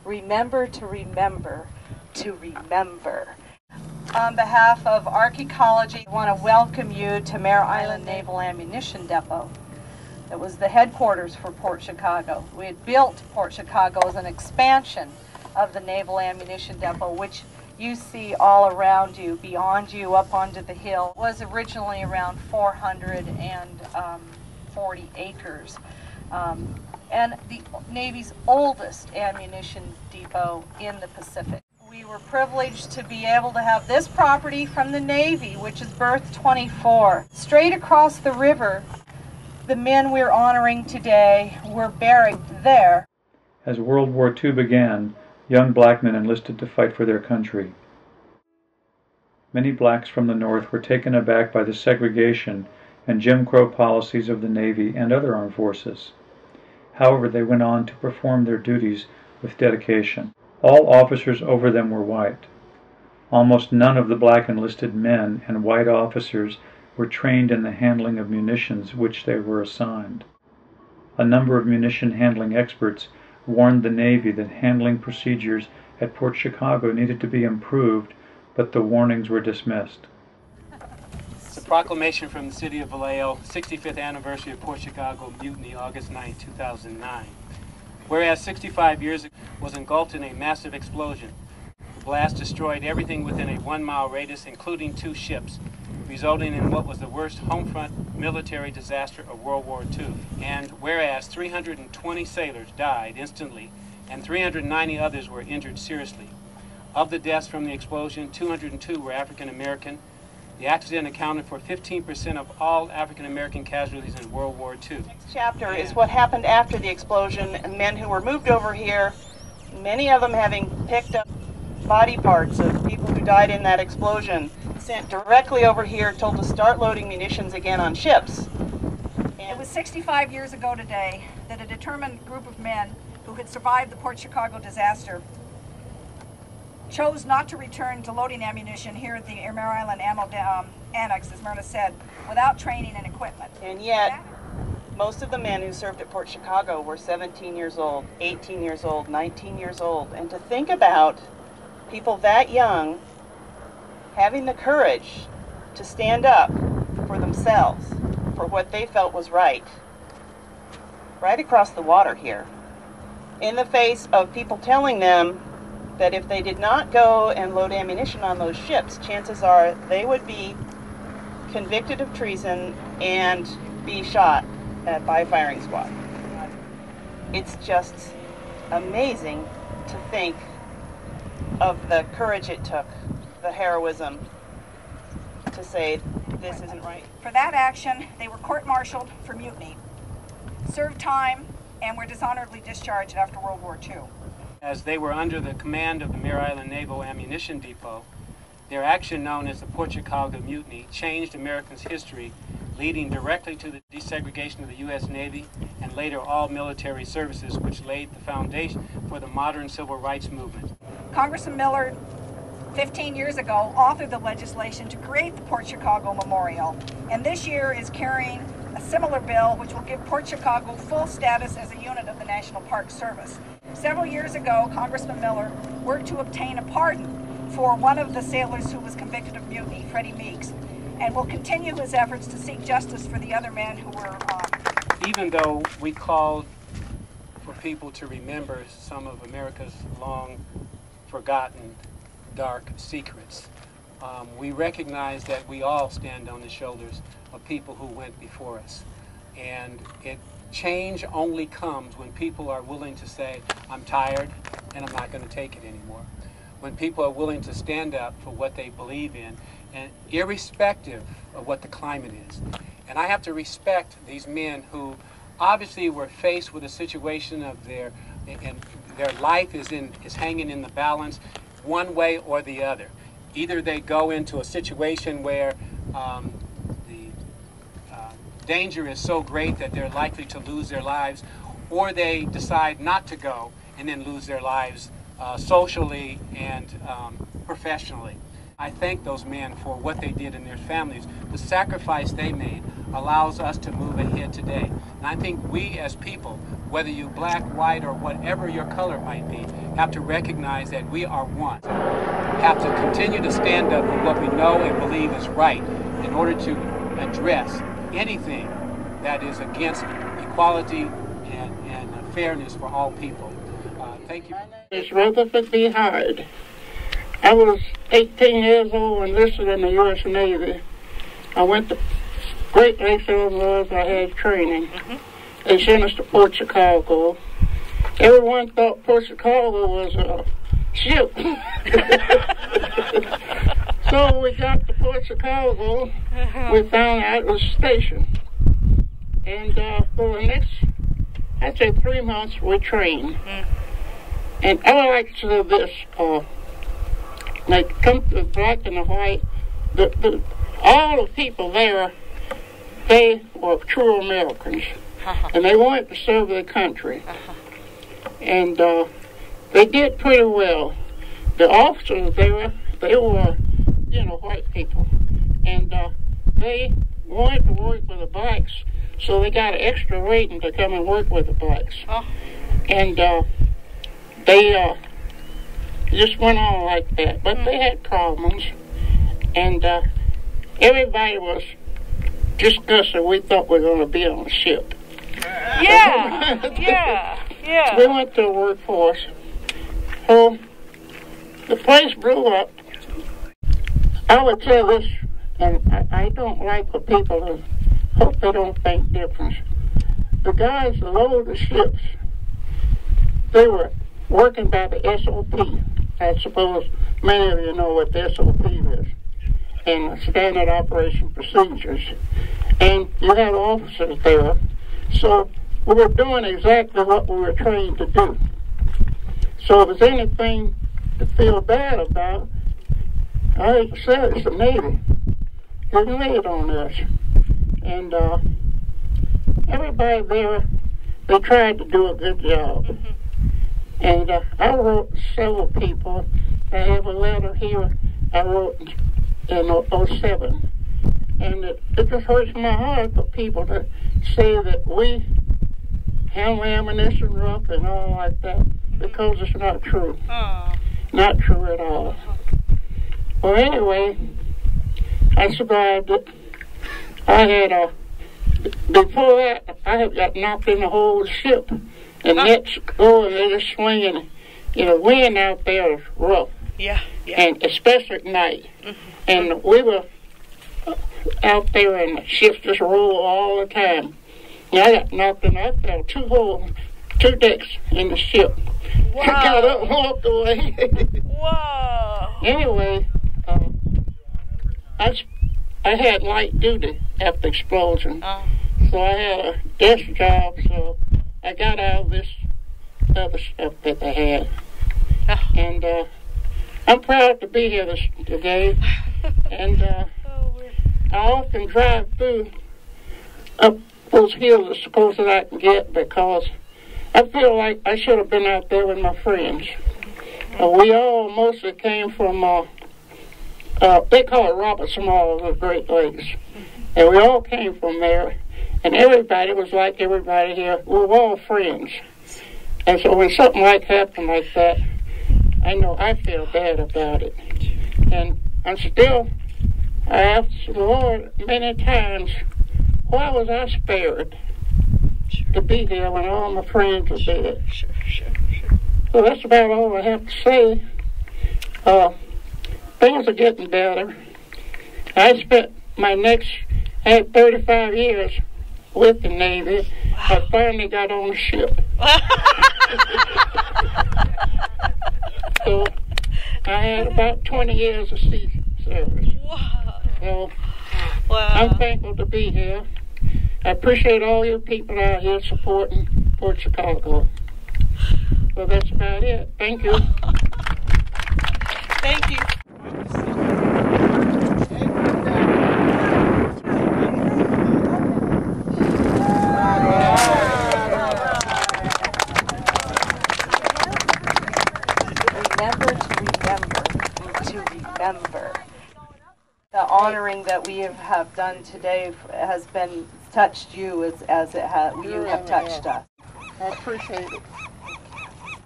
Remember to remember to remember. On behalf of Arc Ecology, I want to welcome you to Mare Island Naval Ammunition Depot. It was the headquarters for Port Chicago. We had built Port Chicago as an expansion of the Naval Ammunition Depot, which you see all around you, beyond you, up onto the hill. It was originally around 440 acres. And the Navy's oldest ammunition depot in the Pacific. We were privileged to be able to have this property from the Navy, which is berth 24. Straight across the river, the men we're honoring today were buried there. As World War II began, young black men enlisted to fight for their country. Many blacks from the North were taken aback by the segregation and Jim Crow policies of the Navy and other armed forces. However, they went on to perform their duties with dedication. All officers over them were white. Almost none of the black enlisted men and white officers were trained in the handling of munitions which they were assigned. A number of munition handling experts warned the Navy that handling procedures at Port Chicago needed to be improved, but the warnings were dismissed. It's a proclamation from the city of Vallejo, 65th anniversary of Port Chicago Mutiny, August 9, 2009. Whereas 65 years ago was engulfed in a massive explosion. The blast destroyed everything within a 1-mile radius, including 2 ships, resulting in what was the worst home front military disaster of World War II. And whereas 320 sailors died instantly and 390 others were injured seriously. Of the deaths from the explosion, 202 were African American. The accident accounted for 15% of all African American casualties in World War II. The next chapter is what happened after the explosion, and men who were moved over here, many of them having picked up body parts of people who died in that explosion, sent directly over here, told to start loading munitions again on ships. It was 65 years ago today that a determined group of men who had survived the Port Chicago disaster chose not to return to loading ammunition here at the Mare Island Ammo Annex, as Myrna said, without training and equipment. And yet, most of the men who served at Port Chicago were 17 years old, 18 years old, 19 years old. And to think about people that young having the courage to stand up for themselves, for what they felt was right across the water here, in the face of people telling them that if they did not go and load ammunition on those ships, chances are they would be convicted of treason and be shot by a firing squad. It's just amazing to think of the courage it took, the heroism, to say this isn't right. For that action, they were court-martialed for mutiny, served time, and were dishonorably discharged after World War II. As they were under the command of the Mare Island Naval Ammunition Depot, their action, known as the Port Chicago Mutiny, changed Americans' history, leading directly to the desegregation of the U.S. Navy and later all military services, which laid the foundation for the modern civil rights movement. Congressman Miller, 15 years ago, authored the legislation to create the Port Chicago Memorial, and this year is carrying a similar bill which will give Port Chicago full status as a unit of the National Park Service. Several years ago, Congressman Miller worked to obtain a pardon for one of the sailors who was convicted of mutiny, Freddie Meeks, and will continue his efforts to seek justice for the other men who were Even though we called for people to remember some of America's long forgotten dark secrets, we recognize that we all stand on the shoulders of people who went before us. And change only comes when people are willing to say, I'm tired and I'm not going to take it anymore. When people are willing to stand up for what they believe in, and irrespective of what the climate is. And I have to respect these men who obviously were faced with a situation of their life is hanging in the balance one way or the other. Either they go into a situation where danger is so great that they're likely to lose their lives, or they decide not to go and then lose their lives socially and professionally. I thank those men for what they did in their families, the sacrifice they made allows us to move ahead today. And I think we as people, whether you're black, white, or whatever your color might be, have to recognize that we are one. Have to continue to stand up for what we know and believe is right in order to address anything that is against equality and fairness for all people. Thank you. It's Rutherford B. Hyde. I was 18 years old and enlisted in the U.S. Navy. I went to Great Lakes, Illinois. I had training. They sent us to Port Chicago. Everyone thought Port Chicago was a ship. So we got to Port Chicago. We found out it was a station. And for the next, I'd say 3 months, we trained. And I would like to say this, like come to the black and the white, all the people there, they were true Americans. And they wanted to serve their country. And they did pretty well. The officers there, they were, white people. And they wanted to work with the blacks, so they got an extra rating to come and work with the blacks. And they just went on like that. But they had problems. And everybody was discussing, we thought we were going to be on a ship. Yeah. We went to the workforce. So the place blew up. I would say this, and I don't like for people to hope they don't think different. The guys that loaded the ships, they were working by the SOP. I suppose many of you know what the SOP is, and Standard Operation Procedures. And you had officers there. So we were doing exactly what we were trained to do. So if there's anything to feel bad about, I hate to say it's the Navy. They laid on us. And everybody there, they tried to do a good job. And I wrote several people. I have a letter here I wrote in 07. And it just hurts my heart for people to say that we handle ammunition rough and all like that, because it's not true. Not true at all. Well, anyway, I survived it. I had before that, I had got knocked in the whole ship. And nets going, they're just swinging. Wind out there is rough. Yeah. And especially at night. And we were out there and the ships just roll all the time. And I got knocked in. I fell 2 decks in the ship. Wow. I got up and walked away. Whoa. Anyway, I had light duty after explosion. So I had a desk job, so I got out of this other stuff that they had. And I'm proud to be here today. And I often drive through up those hills as close as I can get, because I feel like I should have been out there with my friends. We all mostly came from, they call it Robertson Hall of the Great Lakes. And we all came from there. And everybody was like everybody here. We were all friends. And so when something happened like that, I know I feel bad about it. And I asked the Lord many times, why was I spared to be here when all my friends were dead? So that's about all I have to say. Things are getting better. I had 35 years with the Navy. I finally got on a ship. So I had about 20 years of sea service. So I'm thankful to be here. I appreciate all you people out here supporting Port Chicago. So that's about it. Thank you. Thank you. Remember. The honoring that we have done today has been touched you as you have touched us. I appreciate it.